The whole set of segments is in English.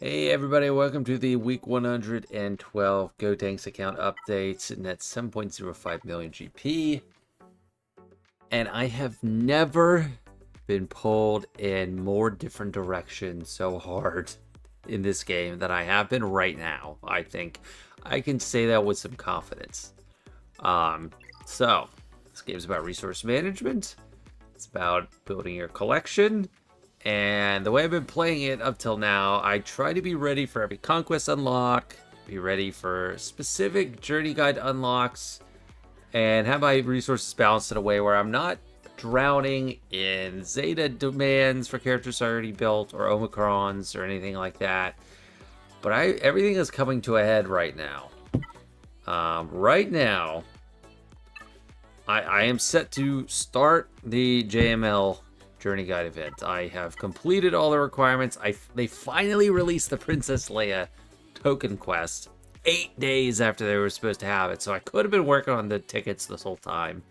Hey everybody, welcome to the week 112 Gotenks account updates, and that's 7.05 million GP. And I have never been pulled in more different directions so hard in this game than I have been right now. I think I can say that with some confidence. So this game's about resource management. It's about building your collection. And the way I've been playing it up till now, I try to be ready for every conquest unlock, be ready for specific journey guide unlocks, and have my resources balanced in a way where I'm not drowning in Zeta demands for characters I already built or Omicrons or anything like that. But everything is coming to a head right now. Right now, I am set to start the JML Journey Guide event. I have completed all the requirements. They finally released the Princess Leia token quest 8 days after they were supposed to have it, so I could have been working on the tickets this whole time.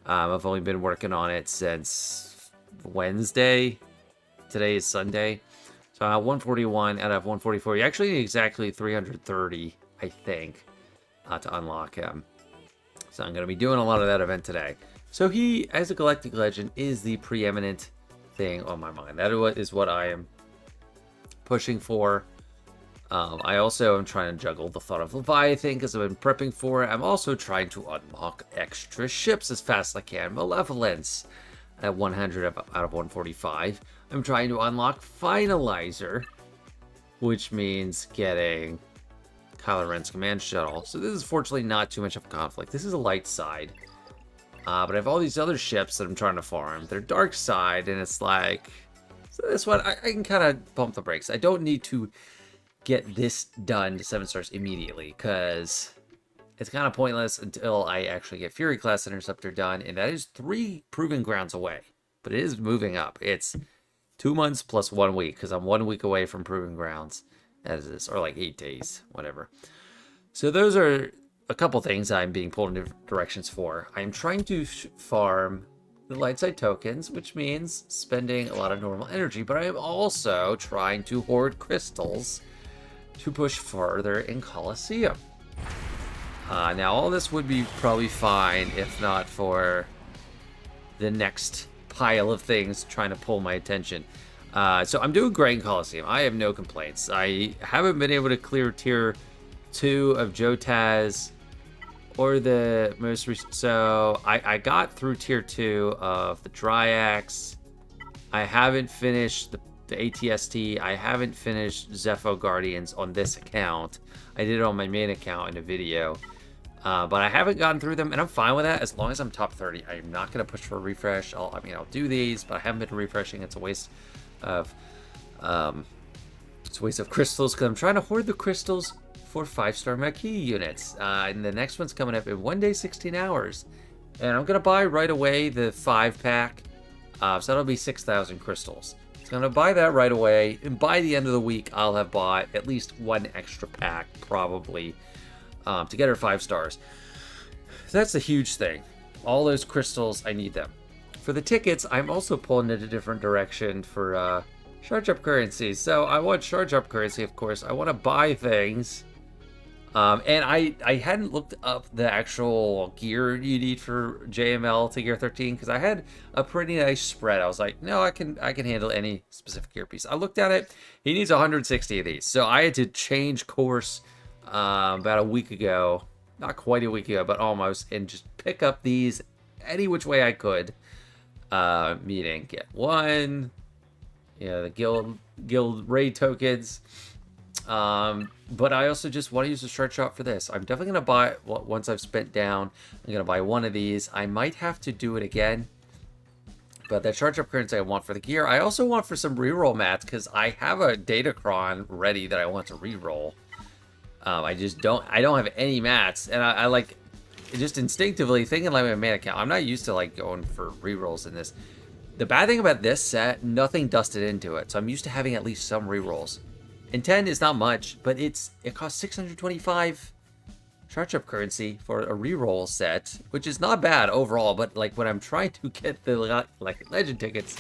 I've only been working on it since Wednesday. Today is Sunday. So I have 141 out of 144. You actually need exactly 330, I think, to unlock him. So I'm going to be doing a lot of that event today. So he, as a Galactic Legend, is the preeminent thing on my mind. That is what I am pushing for. I also am trying to juggle the thought of Leviathan because I've been prepping for it. I'm also trying to unlock extra ships as fast as I can. Malevolence at 100 out of 145. I'm trying to unlock Finalizer, which means getting Kylo Ren's command shuttle. So this is fortunately not too much of a conflict. This is a light side. But I have all these other ships that I'm trying to farm. They're dark side, and it's like... So this one, I can kind of bump the brakes. I don't need to get this done to 7 stars immediately, because it's kind of pointless until I actually get Fury Class Interceptor done, and that is 3 Proving Grounds away. But it is moving up. It's 2 months plus 1 week, because I'm 1 week away from Proving Grounds, as is, or like 8 days, whatever. So those are a couple things I'm being pulled in different directions for. I'm trying to farm the light side tokens, which means spending a lot of normal energy, but I am also trying to hoard crystals to push further in Colosseum. Now, all this would be probably fine if not for the next pile of things trying to pull my attention. So I'm doing great in Colosseum. I have no complaints. I haven't been able to clear tier 2 of Jotaz or the most recent. So I got through tier 2 of the Dryax. I haven't finished the ATST. I haven't finished Zepho Guardians on this account. I did it on my main account in a video. But I haven't gotten through them, and I'm fine with that as long as I'm top 30. I'm not going to push for a refresh. I'll do these, but I haven't been refreshing. It's a waste of crystals because I'm trying to hoard the crystals for 5-star Maquis units. And the next one's coming up in 1 day, 16 hours. And I'm going to buy right away the 5-pack. So that'll be 6,000 crystals. So I'm going to buy that right away. And by the end of the week, I'll have bought at least 1 extra pack, probably, to get her 5 stars. So that's a huge thing. All those crystals, I need them. For the tickets, I'm also pulling in a different direction for charge up currency. So I want charge up currency, of course. I want to buy things. And I hadn't looked up the actual gear you need for JML to gear 13 because I had a pretty nice spread. I was like, no, I can handle any specific gear piece. I looked at it. He needs 160 of these. So I had to change course about a week ago. Not quite a week ago, but almost. And just pick up these any which way I could. Meaning get 1. The guild raid tokens. But I also just want to use the short shot for this. I'm definitely going to buy, once I've spent down, I'm going to buy 1 of these. I might have to do it again. But that charge up currency I want for the gear. I also want for some reroll mats because I have a Datacron ready that I want to reroll. I don't have any mats. And I like, just instinctively thinking like my main account, I'm not used to like going for rerolls in this. The bad thing about this set, nothing dusted into it. So I'm used to having at least some rerolls. And 10 is not much, but it costs 625 charge up currency for a reroll set, which is not bad overall. But like when I'm trying to get the like legend tickets,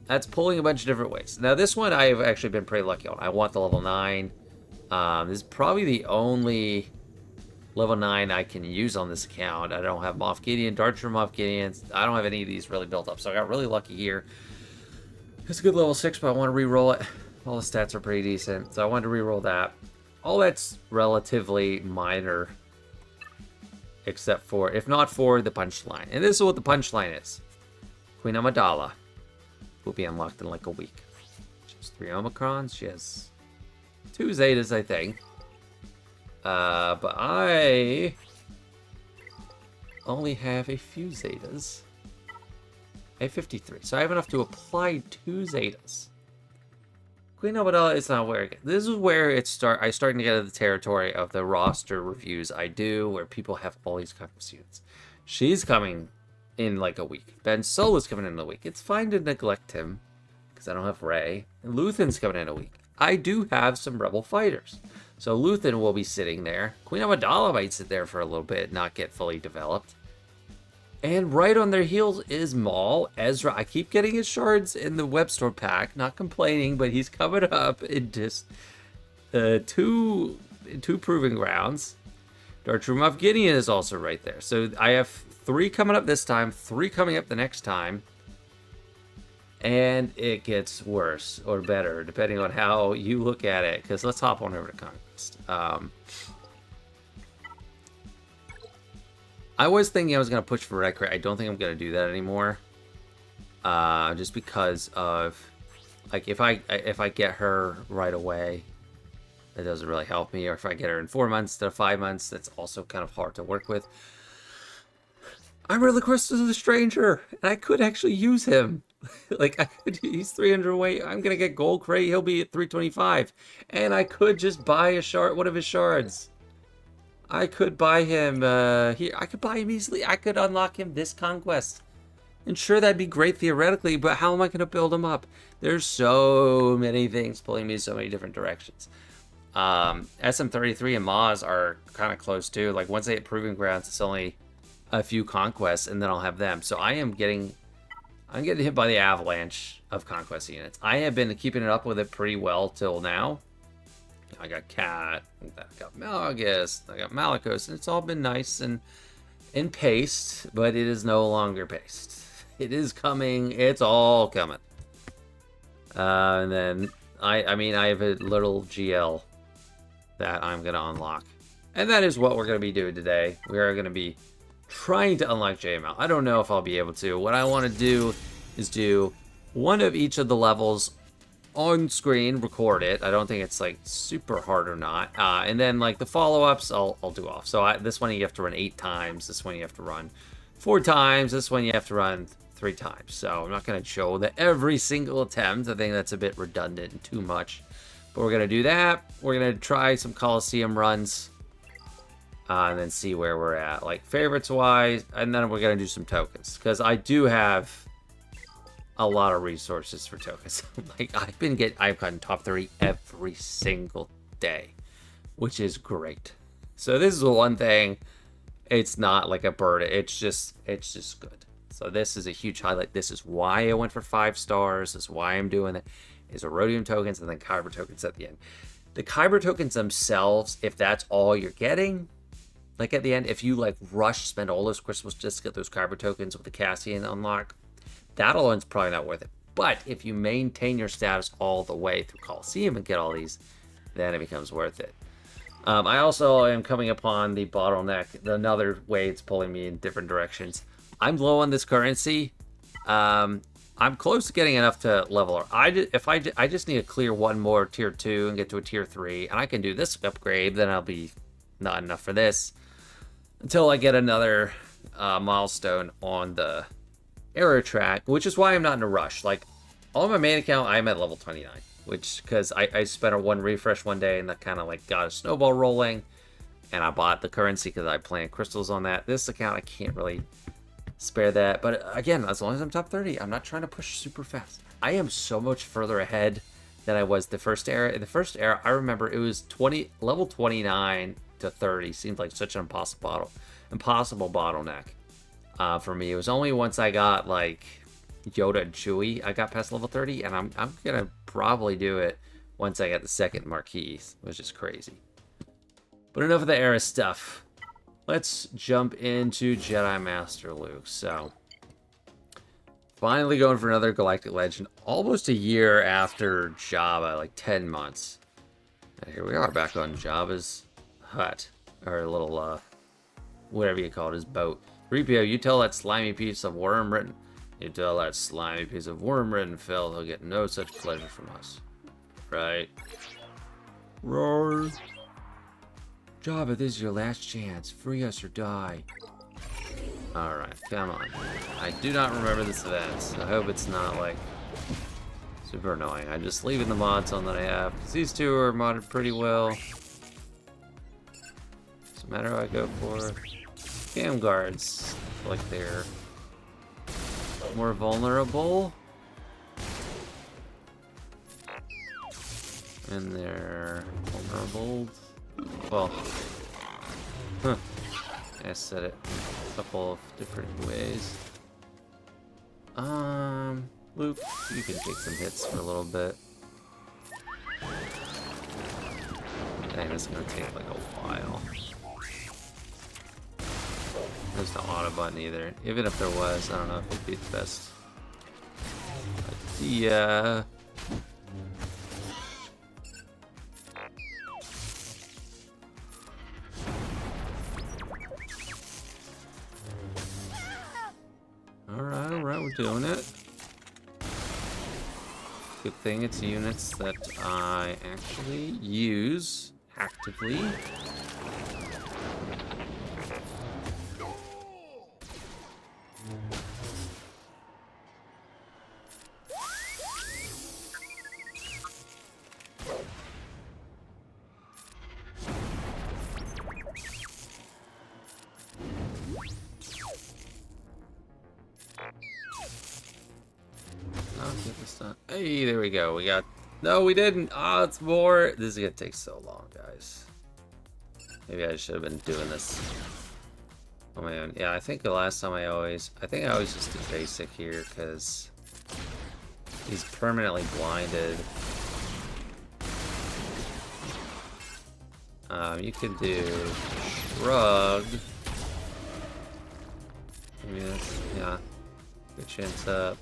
That's pulling a bunch of different ways. Now, this one I've actually been pretty lucky on. I want the level 9. This is probably the only level 9 I can use on this account. I don't have Moff Gideon, Darcher Moff Gideons. I don't have any of these really built up, so I got really lucky here. It's a good level 6, but I want to re-roll it. All the stats are pretty decent, so I wanted to re-roll that. All that's relatively minor, except for, if not for the punchline. And this is what the punchline is. Queen Amidala will be unlocked in like a week. She has 3 Omicrons. She has 2 Zetas, I think. But I only have a few Zetas. I have 53, so I have enough to apply 2 Zetas. Queen Amidala is not where this is where I starting to get into the territory of the roster reviews I do, where people have all these conquest units. She's coming in like a week. Ben Solo's coming in a week. It's fine to neglect him because I don't have Rey. And Luthen's coming in a week. I do have some Rebel fighters, so Luthen will be sitting there. Queen Amidala might sit there for a little bit, not get fully developed. And right on their heels is Maul, Ezra. I keep getting his shards in the web store pack. Not complaining, but he's coming up in just two proving grounds. Darcher Moff Gideon is also right there. So I have 3 coming up this time, 3 coming up the next time. And it gets worse or better, depending on how you look at it. Because let's hop on over to Conquest. I was thinking I was going to push for Red Crate. I don't think I'm going to do that anymore. Just because of, like, if I get her right away, that doesn't really help me. Or if I get her in 4 months instead of 5 months, that's also kind of hard to work with. I'm really close to the Stranger, and I could actually use him. Like, he's 300 away. I'm going to get Gold Crate. He'll be at 325. And I could just buy one of his shards. I could buy him here. I could buy him easily. I could unlock him this conquest. And sure, that'd be great theoretically, but how am I going to build him up? There's so many things pulling me in so many different directions. SM33 and Maz are kind of close too. Like, once they hit Proving Grounds, it's only a few conquests, and then I'll have them. So I'm getting hit by the avalanche of conquest units. I have been keeping it up with it pretty well till now. I got Cat, I got Malagus, I got Malicos, and it's all been nice and paced, but it is no longer paced. It is coming. It's all coming. And then I have a little GL that I'm gonna unlock, and that is what we're gonna be doing today. We are gonna be trying to unlock JML. I don't know if I'll be able to. What I want to do is do one of each of the levels on screen, record it. I don't think it's like super hard or not. And then like the follow-ups, I'll do off. So this one you have to run 8 times. This one you have to run 4 times. This one you have to run 3 times. So I'm not going to show that every single attempt. I think that's a bit redundant and too much. But we're going to do that. We're going to try some Coliseum runs. And then see where we're at, like favorites-wise. And then we're going to do some tokens. Because I do have a lot of resources for tokens. Like, I've gotten top 30 every single day, which is great. So this is the one thing. It's not like a burden. It's just good. So this is a huge highlight. This is why I went for 5 stars. This is why I'm doing it. Is Erodium tokens and then Kyber tokens at the end. The Kyber tokens themselves, if that's all you're getting, like at the end, if you like spend all those crystals just to get those Kyber tokens with the Cassian unlock, that alone's probably not worth it. But if you maintain your status all the way through Coliseum and get all these, then it becomes worth it. I also am coming upon the bottleneck, another way it's pulling me in different directions. I'm low on this currency. I'm close to getting enough to level her. I just need to clear one more tier 2 and get to a tier 3, and I can do this upgrade. Then I'll be not enough for this until I get another milestone on the arrow track, which is why I'm not in a rush. Like, on my main account, I'm at level 29, which because I spent a 1 refresh one day and that kind of like got a snowball rolling, and I bought the currency because I planted crystals on that. This account, I can't really spare that, but again, as long as I'm top 30, I'm not trying to push super fast. I am so much further ahead than I was the first era. In the first era, I remember it was level 29 to 30 seemed like such an impossible bottleneck. For me, it was only once I got like Yoda and Chewie. I got past level 30, and I'm gonna probably do it once I get the second Marquis, which is crazy. But enough of the era stuff. Let's jump into Jedi Master Luke. So, finally going for another Galactic Legend, almost a year after Jabba, like 10 months. And here we are, back on Jabba's hut, or little, whatever you call it, his boat. 3PO, you tell that slimy piece of worm-ridden. You tell that slimy piece of worm-ridden Phil he'll get no such pleasure from us. Right? Roar. Jabba, this is your last chance. Free us or die. Alright, come on. I do not remember this event, so I hope it's not, like, super annoying. I'm just leaving the mods on that I have, because these two are modded pretty well. Doesn't matter who I go for. Cam guards, like they're more vulnerable. And they're vulnerable. Well, I said it a couple of different ways. Luke, you can take some hits for a little bit. Dang, this is gonna take like a while. There's no auto button either. Even if there was, I don't know if it'd be the best idea. Alright, we're doing it. Good thing it's units that I actually use actively. Hey, there we go. We got... No, we didn't. Ah, it's more. This is gonna take so long, guys. Maybe I should have been doing this. Oh man, yeah. I think the last time I always just do basic here because he's permanently blinded. You could do shrug. Maybe that's, yeah. Good chance up.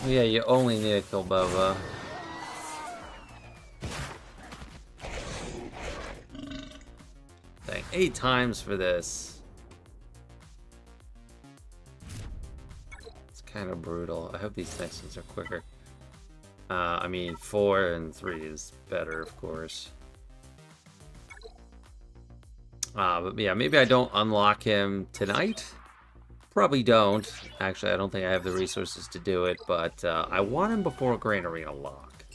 Yeah, you only need to kill Boba. Dang, 8 times for this. It's kind of brutal. I hope these next ones are quicker. I mean, 4 and 3 is better, of course. But yeah, maybe I don't unlock him tonight. Probably don't. Actually, I don't think I have the resources to do it, but I want him before Grand Arena lock.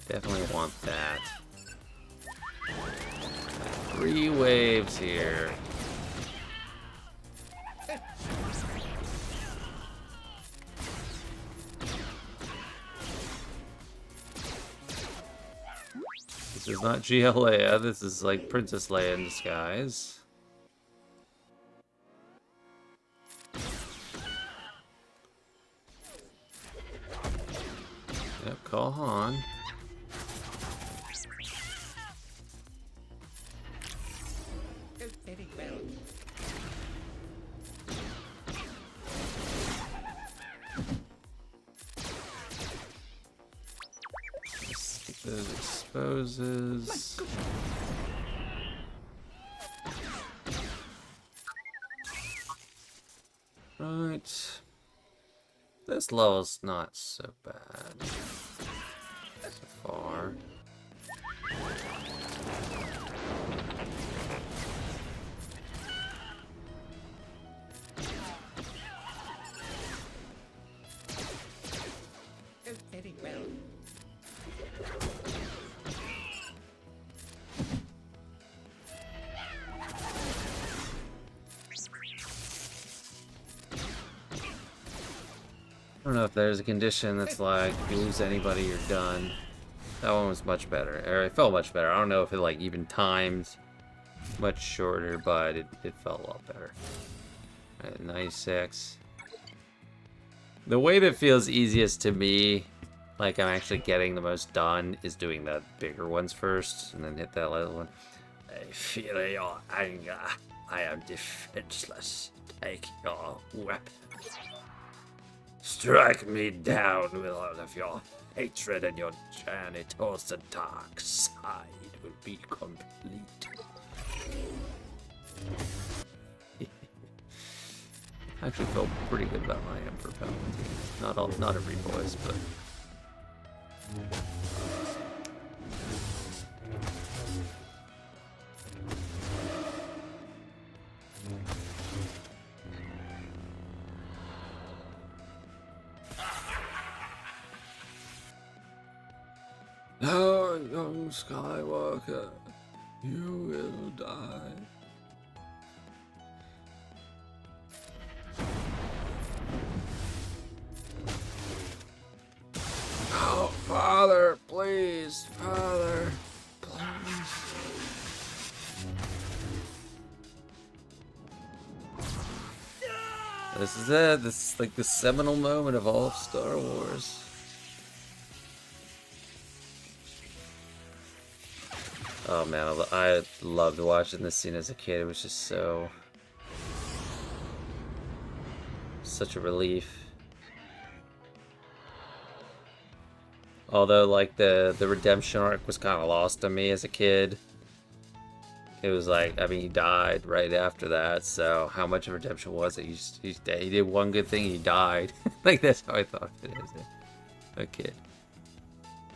Definitely want that. 3 waves here. This is not GLA, this is like Princess Leia in disguise. Yep, call Han. Very well. Let's get those exposes. Right. This level's not so bad so far. Very well. don't know if there's a condition that's like, if you lose anybody, you're done. That one was much better. Or it felt much better. I don't know if it like even timed much shorter, but it felt a lot better. Alright, 96. The way that feels easiest to me, like I'm actually getting the most done, is doing the bigger ones first, and then hit that little one. I feel your anger. I am defenseless. Take your weapon. Strike me down with all of your hatred, and your journey towards the dark side will be complete. I actually felt pretty good about my Emperor Palpatine. Not every voice, but... Oh, young Skywalker, you will die. Oh, Father, please, Father, please. This is it. This is like the seminal moment of all of Star Wars. Oh man, I loved watching this scene as a kid. It was just such a relief. Although, like, the redemption arc was kind of lost on me as a kid. It was like, I mean, he died right after that, so how much of redemption was it? He did one good thing, he died. Like, that's how I thought of it as a kid.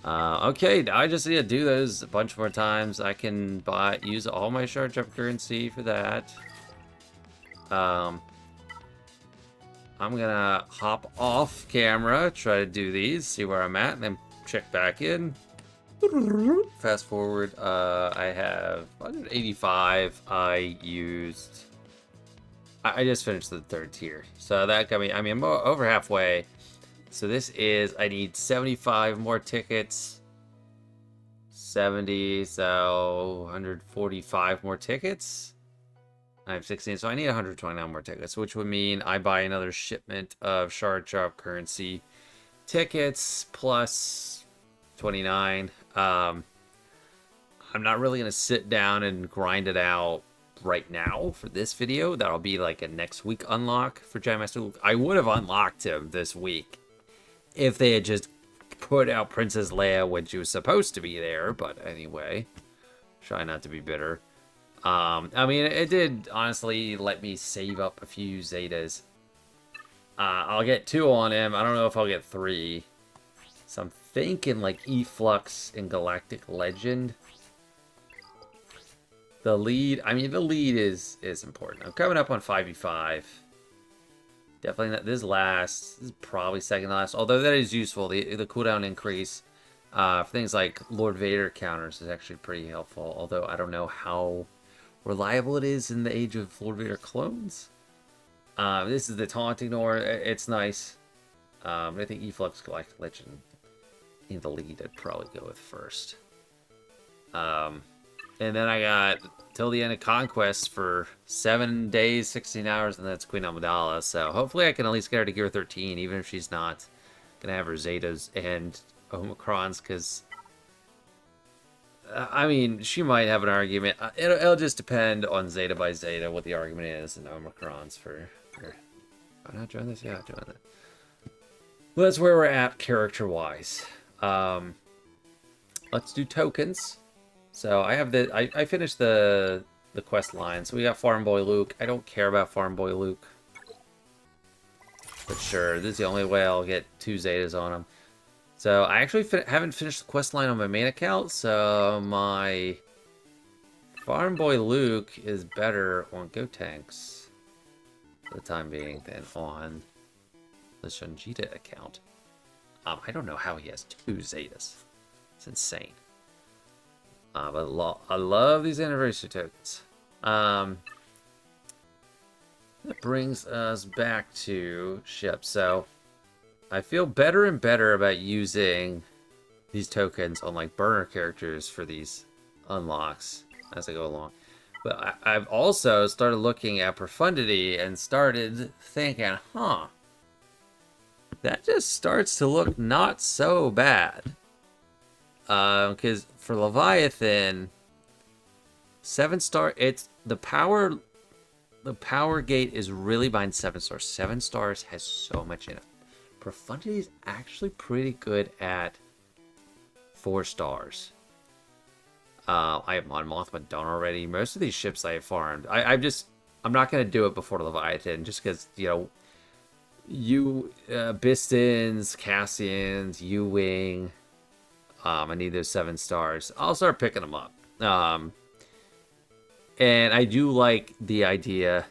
Okay, I just need to do those a bunch more times. I can use all my shard jump currency for that. I'm gonna hop off camera, try to do these, see where I'm at, and then check back in. Fast forward, I have 185. I just finished the 3rd tier, so that got me. I mean, I'm over halfway. So this is, I need 75 more tickets. 70, so 145 more tickets. I have 16, so I need 129 more tickets, which would mean I buy another shipment of shard drop currency tickets plus 29. I'm not really going to sit down and grind it out right now for this video. That'll be like a next week unlock for Jotaz Tier. I would have unlocked him this week if they had just put out Princess Leia when she was supposed to be there, but anyway, try not to be bitter. I mean, it did honestly let me save up a few Zetas. I'll get 2 on him. I don't know if I'll get 3. So I'm thinking like Efflux and Galactic Legend. The lead, I mean, the lead is important. I'm coming up on 5v5. Definitely not this last. This is probably second to last. Although that is useful. The cooldown increase for things like Lord Vader counters is actually pretty helpful. Although I don't know how reliable it is in the age of Lord Vader clones. This is the taunt ignore. It's nice. I think Efflux Galactic Legend in the lead I'd probably go with first. And then I got till the end of Conquest for 7 days, 16 hours, and that's Queen Amidala. So hopefully I can at least get her to Gear 13, even if she's not going to have her Zetas and Omicrons, because, I mean, she might have an argument. It'll just depend on Zeta by Zeta what the argument is, and Omicrons for I'm not doing this? Yeah, I'm doing that. Well, that's where we're at character-wise. Let's do tokens. So I have I finished the quest line. So we got Farm Boy Luke. I don't care about Farm Boy Luke, but sure, this is the only way I'll get 2 Zetas on him. So I actually haven't finished the quest line on my main account. So my Farm Boy Luke is better on Gotenks for the time being than on the Shanjita account. I don't know how he has 2 Zetas. It's insane. But I love these anniversary tokens. That brings us back to ship. So I feel better and better about using these tokens on like burner characters for these unlocks as I go along. But I've also started looking at Profundity and started thinking, huh, that just starts to look not so bad. Because for Leviathan, 7-star, it's the power gate is really behind 7 stars. 7 stars has so much in it. Profundity is actually pretty good at 4 stars. I have Mon Mothma done already. Most of these ships I have farmed. I'm not gonna do it before Leviathan, just because Bistons, Cassians, U-Wing. I need those 7 stars. I'll start picking them up. And I do like the idea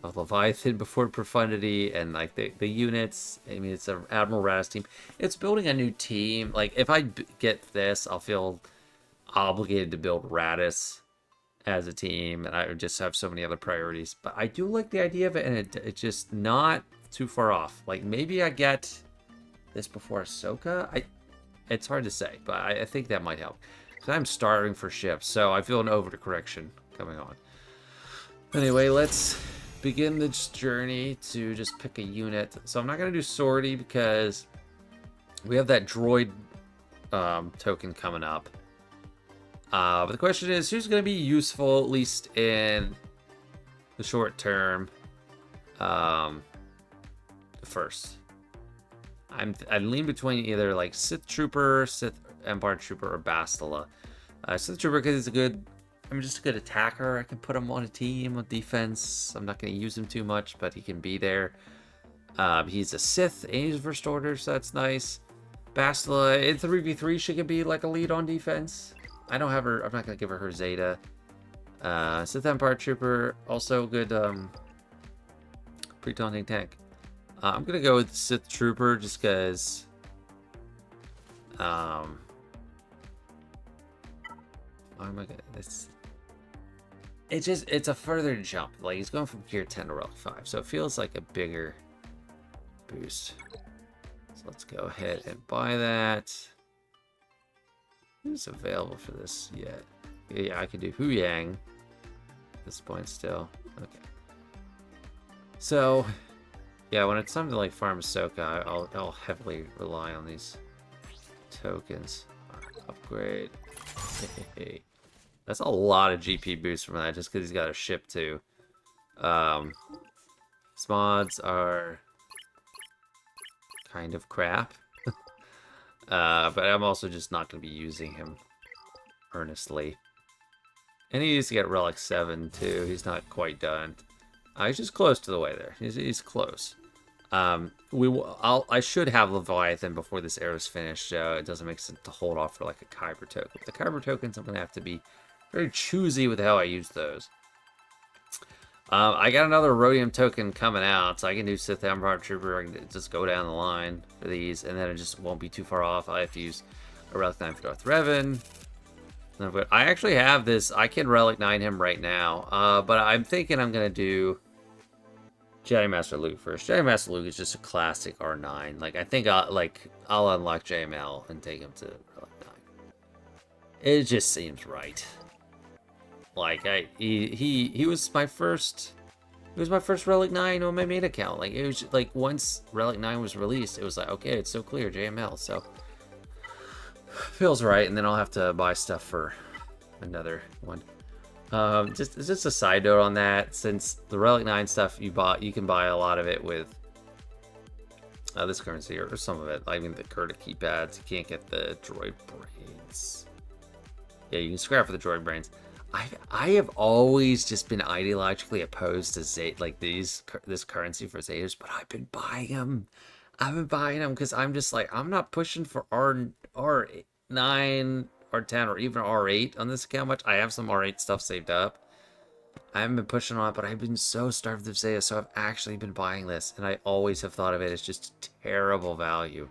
of Leviathan before Profundity and like the units. I mean, it's an Admiral Raz team. It's building a new team. Like, if I get this, I'll feel obligated to build Radis as a team, and I just have so many other priorities. But I do like the idea of it, and it's just not too far off. Like, maybe I get this before Ahsoka. It's hard to say, but I think that might help. Because I'm starving for ships, so I feel an overcorrection coming on. Anyway, let's begin this journey to just pick a unit. So I'm not going to do Sortie because we have that droid token coming up. But the question is, who's going to be useful, at least in the short term, first? I lean between either like Sith Trooper, Sith Empire Trooper, or Bastila. Sith Trooper because he's just a good attacker. I can put him on a team with defense. I'm not going to use him too much, but he can be there. He's a Sith and he's First Order, so that's nice. Bastila in 3v3, she can be like a lead on defense. I don't have her. I'm not going to give her Zeta. Sith Empire Trooper, also good pre-taunting tank. I'm going to go with Sith Trooper just because oh my god, it's a further jump. Like, he's going from gear 10 to relic 5, so it feels like a bigger boost. So let's go ahead and buy that. Who's available for this yet? Yeah, I can do Hu Yang at this point still. Okay. So, yeah, when it's time to like farm Ahsoka, I'll heavily rely on these tokens. Upgrade. That's a lot of GP boost from that, just because he's got a ship too. Mods are kind of crap. But I'm also just not going to be using him earnestly. And he needs to get Relic 7 too. He's not quite done. He's just close to the way there. He's close. I should have Leviathan before this era is finished, so it doesn't make sense to hold off for like a Kyber token. With the Kyber tokens, I'm going to have to be very choosy with how I use those. I got another Rhodium token coming out, so I can do Sith Empire Trooper. I can just go down the line for these, and then it just won't be too far off. I have to use a Relic 9 for Darth Revan. I actually have this. I can Relic 9 him right now, but I'm thinking I'm going to do Jedi Master Luke first. Jedi Master Luke is just a classic R9. Like, I think I'll unlock JML and take him to Relic 9. It just seems right. Like, he was my first Relic 9 on my main account. Like, it was just, like, once Relic 9 was released, it was like, okay, it's so clear, JML, so feels right. And then I'll have to buy stuff for another one. Just a side note on that, since the Relic 9 stuff you can buy a lot of it with this currency, or some of it. I mean, the Kurta keypads. You can't get the droid brains. Yeah, you can scrap for the droid brains. I have always just been ideologically opposed to this currency for Zetas, but I've been buying them. I've been buying them because I'm just like, I'm not pushing for R9, R10, or even R8 on this account much. I have some R8 stuff saved up. I haven't been pushing on it, but I've been so starved of Zeta, so I've actually been buying this, and I always have thought of it as just terrible value.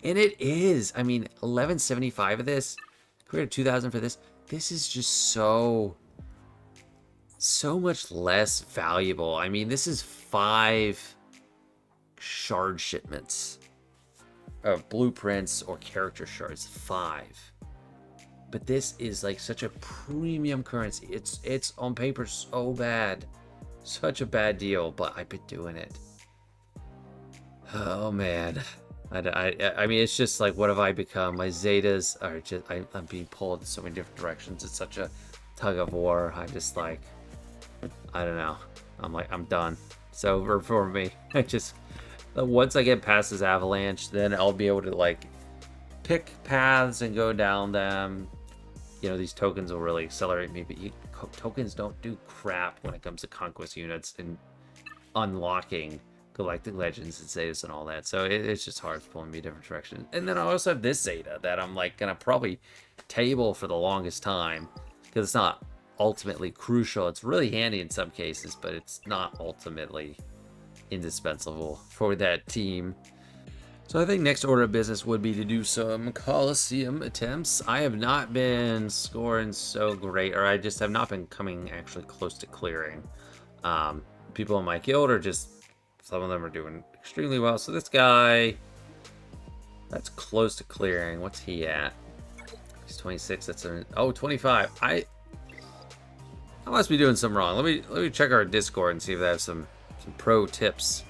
And it is. I mean, 1175 of this, compared to 2000 for this. This is just so much less valuable. I mean, this is 5 shard shipments blueprints or character shards. 5. But this is like such a premium currency. It's on paper so bad. Such a bad deal, but I've been doing it. Oh man. I mean, it's just like, what have I become? My Zetas are just, I'm being pulled in so many different directions. It's such a tug of war. I just like, I don't know. I'm like, I'm done. It's over for me. I just, once I get past this avalanche, then I'll be able to like pick paths and go down them. You know, these tokens will really accelerate me, but tokens don't do crap when it comes to conquest units and unlocking Galactic Legends and Zetas and all that. So it's just hard pulling me a different direction. And then I also have this Zeta that I'm like gonna probably table for the longest time because it's not ultimately crucial. It's really handy in some cases, but it's not ultimately indispensable for that team. So I think next order of business would be to do some Coliseum attempts. I have not been scoring so great, or I just have not been coming actually close to clearing. People in my guild are just, some of them are doing extremely well. So this guy, that's close to clearing. What's he at? He's 26. That's a, oh, 25. I must be doing something wrong. Let me check our Discord and see if they have some pro tips.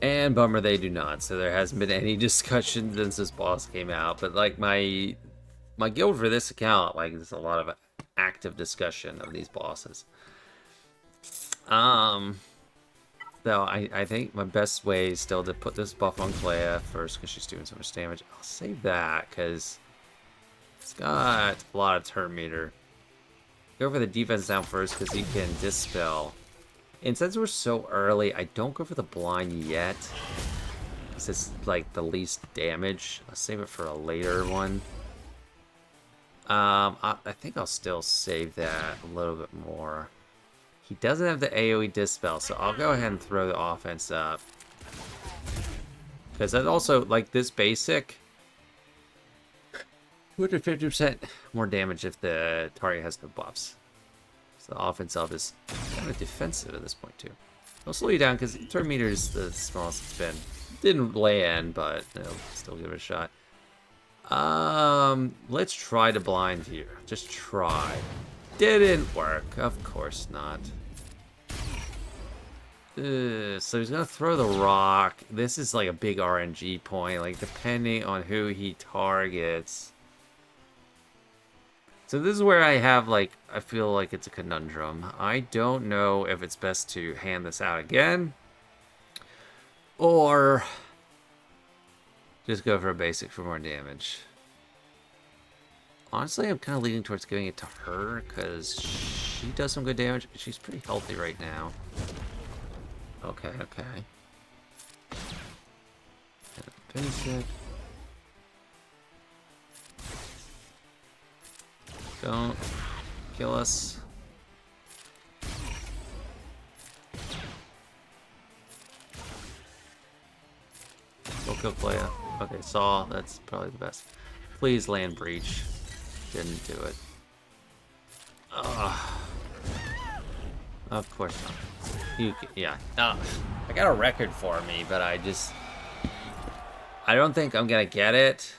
And bummer, they do not. So there hasn't been any discussion since this boss came out. But like my guild for this account, like there's a lot of active discussion of these bosses. Though I think my best way is still to put this buff on Clea first because she's doing so much damage. I'll save that because it's got a lot of turn meter. Go for the defense down first because he can dispel. And since we're so early, I don't go for the blind yet. This is like the least damage. I'll save it for a later one. I think I'll still save that a little bit more. He doesn't have the AoE dispel, so I'll go ahead and throw the offense up. Because that also, like this basic, 250% more damage if the target has no buffs. So the offense up is kind of defensive at this point too. I'll slow you down because turn meter is the smallest it's been. Didn't land, but you know, still give it a shot. Let's try to blind here. Just try. Didn't work. Of course not. So he's gonna throw the rock. This is like a big RNG point, like depending on who he targets. So this is where I have like, I feel like it's a conundrum. I don't know if it's best to hand this out again or just go for a basic for more damage. Honestly, I'm kind of leaning towards giving it to her because she does some good damage. She's pretty healthy right now. Okay. Basic. Don't kill us. Go kill Clea. Okay, Saw. That's probably the best. Please land breach. Didn't do it. Of course not. Yeah. I got a record for me, but I don't think I'm gonna get it.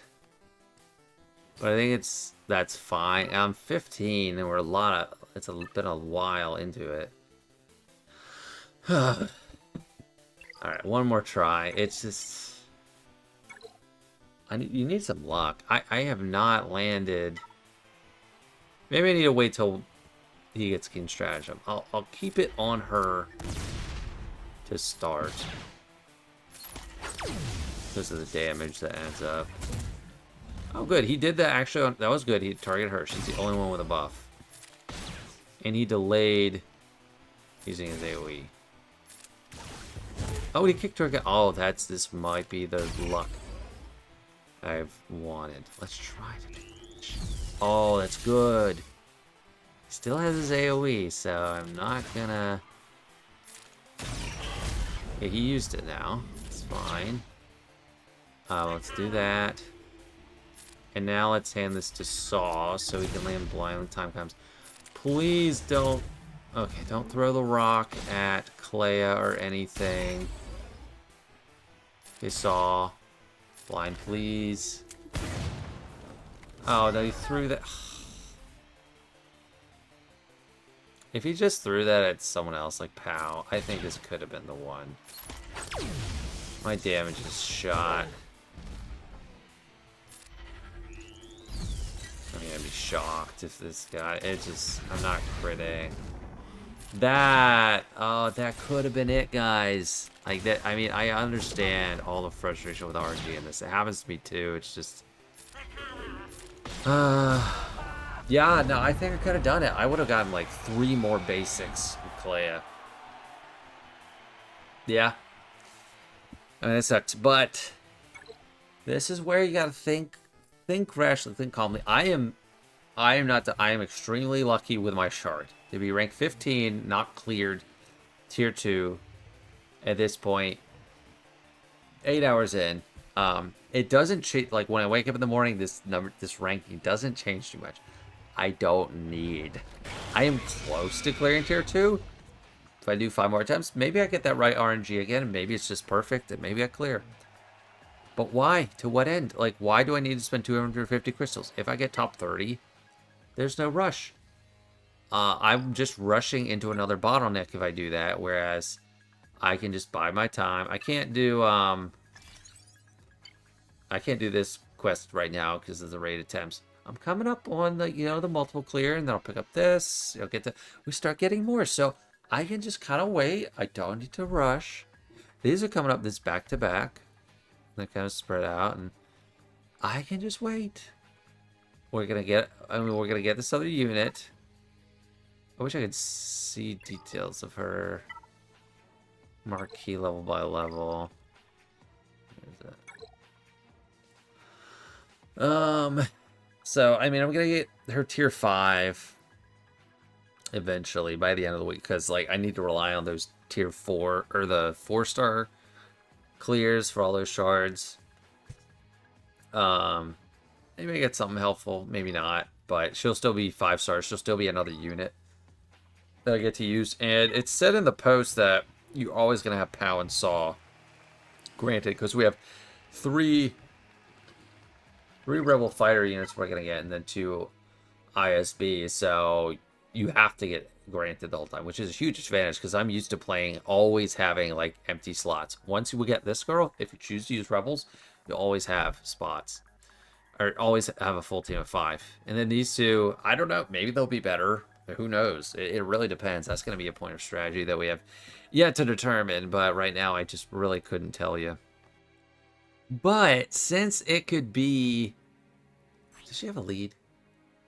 But I think that's fine. I'm 15, and we're it's been a while into it. All right, one more try. It's just, you need some luck. I have not landed. Maybe I need to wait till he gets King Stratagem. I'll keep it on her to start. This is the damage that adds up. Oh, good. He did that actually. That was good. He targeted her. She's the only one with a buff. And he delayed using his AoE. Oh, he kicked her again. Oh, this might be the luck I've wanted. Let's try to. Oh, that's good. He still has his AoE, so I'm not gonna. Yeah, he used it now. It's fine. Let's do that. And now let's hand this to Saw so he can land blind when time comes. Please don't. Okay, don't throw the rock at Clea or anything. Okay, Saw. Blind, please. Oh, no, he threw that. If he just threw that at someone else, like Pow, I think this could have been the one. My damage is shot. I'm gonna be shocked if this guy, I'm not critting. That could have been it, guys. Like that, I mean, I understand all the frustration with RNG in this. It happens to me too, it's just... yeah, no, I think I could have done it. I would have gotten like 3 more basics with Clea. Yeah. I mean, it sucks, but this is where you gotta think rationally, think calmly. I am extremely lucky with my shard. To be ranked 15, not cleared tier 2 at this point, 8 hours in. It doesn't change, like when I wake up in the morning, this ranking doesn't change too much. I am close to clearing tier 2. If I do 5 more attempts, maybe I get that right RNG again, and maybe it's just perfect, and maybe I clear. But why? To what end? Like, why do I need to spend 250 crystals? If I get top 30, there's no rush. I'm just rushing into another bottleneck if I do that, whereas I can just buy my time. I can't do this quest right now because of the raid attempts. I'm coming up on the, the multiple clear, and then I'll pick up this. We start getting more, so I can just kind of wait. I don't need to rush. These are coming up this back to back. They kind of spread out, and I can just wait. We're gonna get this other unit. I wish I could see details of her. Marquee level by level. So I mean, I'm gonna get her tier 5 eventually by the end of the week, because like I need to rely on those tier 4 or the 4-star clears for all those shards. Maybe I get something helpful, maybe not, but she'll still be 5 stars. She'll still be another unit that I get to use. And it's said in the post that you're always going to have POW and SAW. Granted, because we have three Rebel Fighter units we're going to get, and then 2 ISB. So you have to get granted the whole time, which is a huge advantage, because I'm used to playing, always having like empty slots. Once you get this girl, if you choose to use Rebels, you'll always have spots. Or always have a full team of 5. And then these 2, I don't know, maybe they'll be better. Who knows? It really depends. That's going to be a point of strategy that we have yet to determine. But right now, I just really couldn't tell you. But since it could be... Does she have a lead?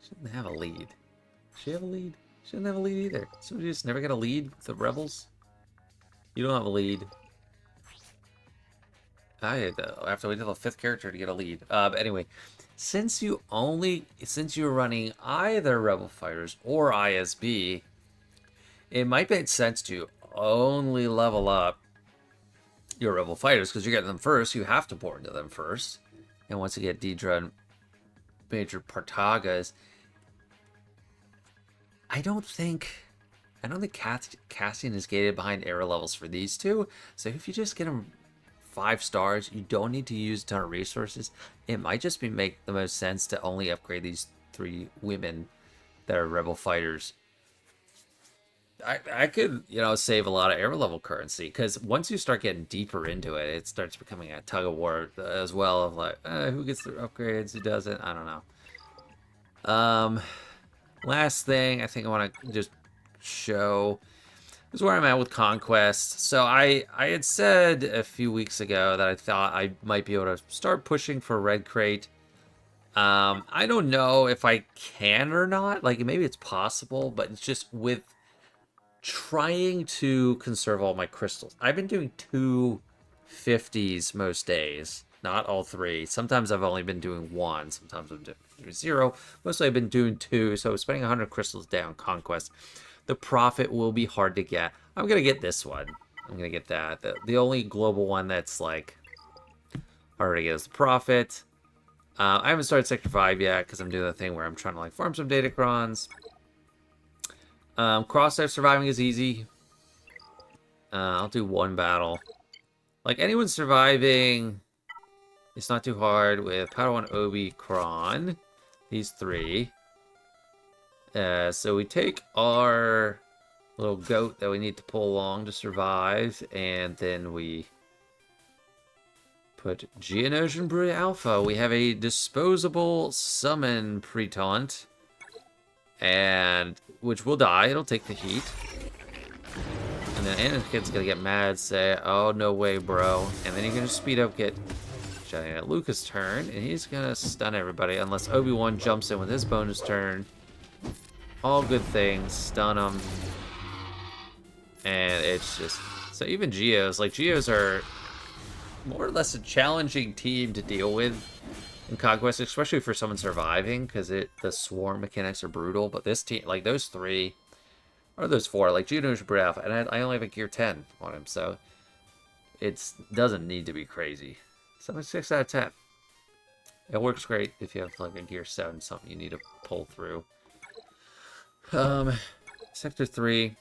She doesn't have a lead. Does she have a lead? She doesn't have a lead either. Somebody just never got a lead with the Rebels? You don't have a lead. I have to wait until the 5th character to get a lead. But anyway, since you're running either Rebel Fighters or ISB, it might make sense to only level up your Rebel Fighters, because you're getting them first. You have to pour into them first. And once you get Deidre and Major Partagas, I don't think Cassian is gated behind arrow levels for these 2. So if you just get them 5 stars, you don't need to use a ton of resources. It might just make the most sense to only upgrade these 3 women that are Rebel Fighters. I could, save a lot of arrow level currency, because once you start getting deeper into it, it starts becoming a tug of war as well, of like, who gets the upgrades, who doesn't, I don't know. Last thing I think I want to just show is where I'm at with Conquest. So I had said a few weeks ago that I thought I might be able to start pushing for Red Crate. I don't know if I can or not. Like, maybe it's possible, but it's just with trying to conserve all my crystals. I've been doing 250s most days, not all 3. Sometimes I've only been doing 1. Sometimes I'm doing 0. Mostly I've been doing 2. So spending 100 crystals down Conquest. The profit will be hard to get. I'm going to get this one. I'm going to get that. The only global one that's like harder to get is the profit. I haven't started Sector 5 yet, because I'm doing the thing where I'm trying to like farm some Datacrons. Crosshair surviving is easy. I'll do 1 battle. Like, anyone surviving It's not too hard with Padawan, Obi, Kron. These three. So we take our little goat that we need to pull along to survive, and then we put Geonosian Brood Alpha. We have a disposable summon pre-taunt, and which will die. It'll take the heat. And then Anakin's gonna get mad, say, "Oh no way, bro!" And then you're gonna speed up, get Johnny at Luca's turn, and he's gonna stun everybody unless Obi-Wan jumps in with his bonus turn. All good things, stun them, and it's just so even Geos, like Geos are more or less a challenging team to deal with in Conquest, especially for someone surviving, because the swarm mechanics are brutal. But this team, like those three, or those four, like Geonosis Breath, and I only have a gear 10 on him, so it doesn't need to be crazy. So it's 6 out of 10. It works great if you have like a gear 7, something you need to pull through. Sector 3.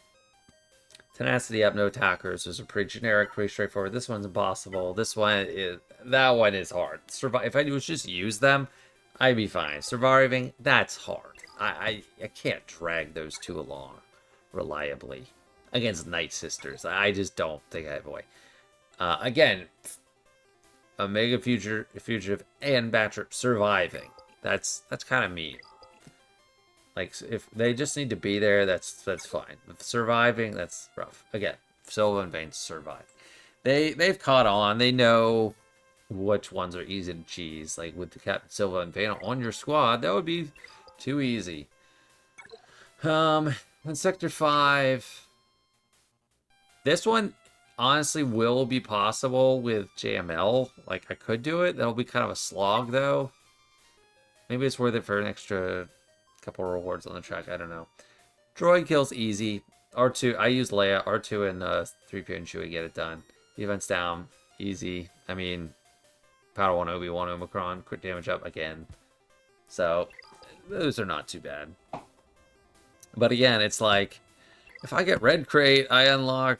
Tenacity up, no attackers. Those are pretty generic, pretty straightforward. This one's impossible. That one is hard. If I was just use them, I'd be fine. Surviving, that's hard. I can't drag those two along reliably against Night Sisters. I just don't think I have a way. Again, Omega Fugitive and Batcher surviving. That's kind of mean. Like, if they just need to be there, that's fine. If surviving, that's rough. Again, Silva and Vane survive. They've caught on. They know which ones are easy to cheese. Like, with the Captain Silva and Vane on your squad, that would be too easy. In Sector 5, this one honestly will be possible with JML. Like, I could do it. That'll be kind of a slog, though. Maybe it's worth it for an extra couple rewards on the track. I don't know. Droid kills easy. R2, I use Leia. R2 and 3PO and Chewie get it done. Defense down, easy. I mean, Padawan, Obi-Wan, Omicron, crit damage up again. So, those are not too bad. But again, it's like, if I get Red Crate, I unlock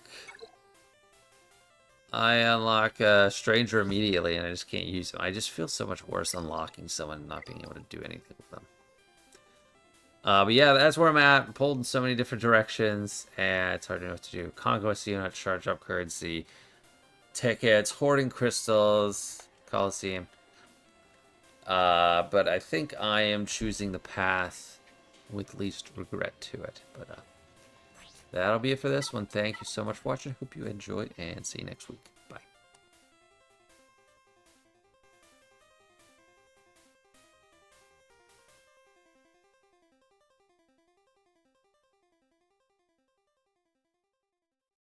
Stranger immediately, and I just can't use them. I just feel so much worse unlocking someone and not being able to do anything with them. But yeah, that's where I'm at. I'm pulled in so many different directions, and it's hard to know what to do. Conquest unit, charge up currency, tickets, hoarding crystals, Coliseum. But I think I am choosing the path with least regret to it. But that'll be it for this one. Thank you so much for watching. Hope you enjoyed, and see you next week.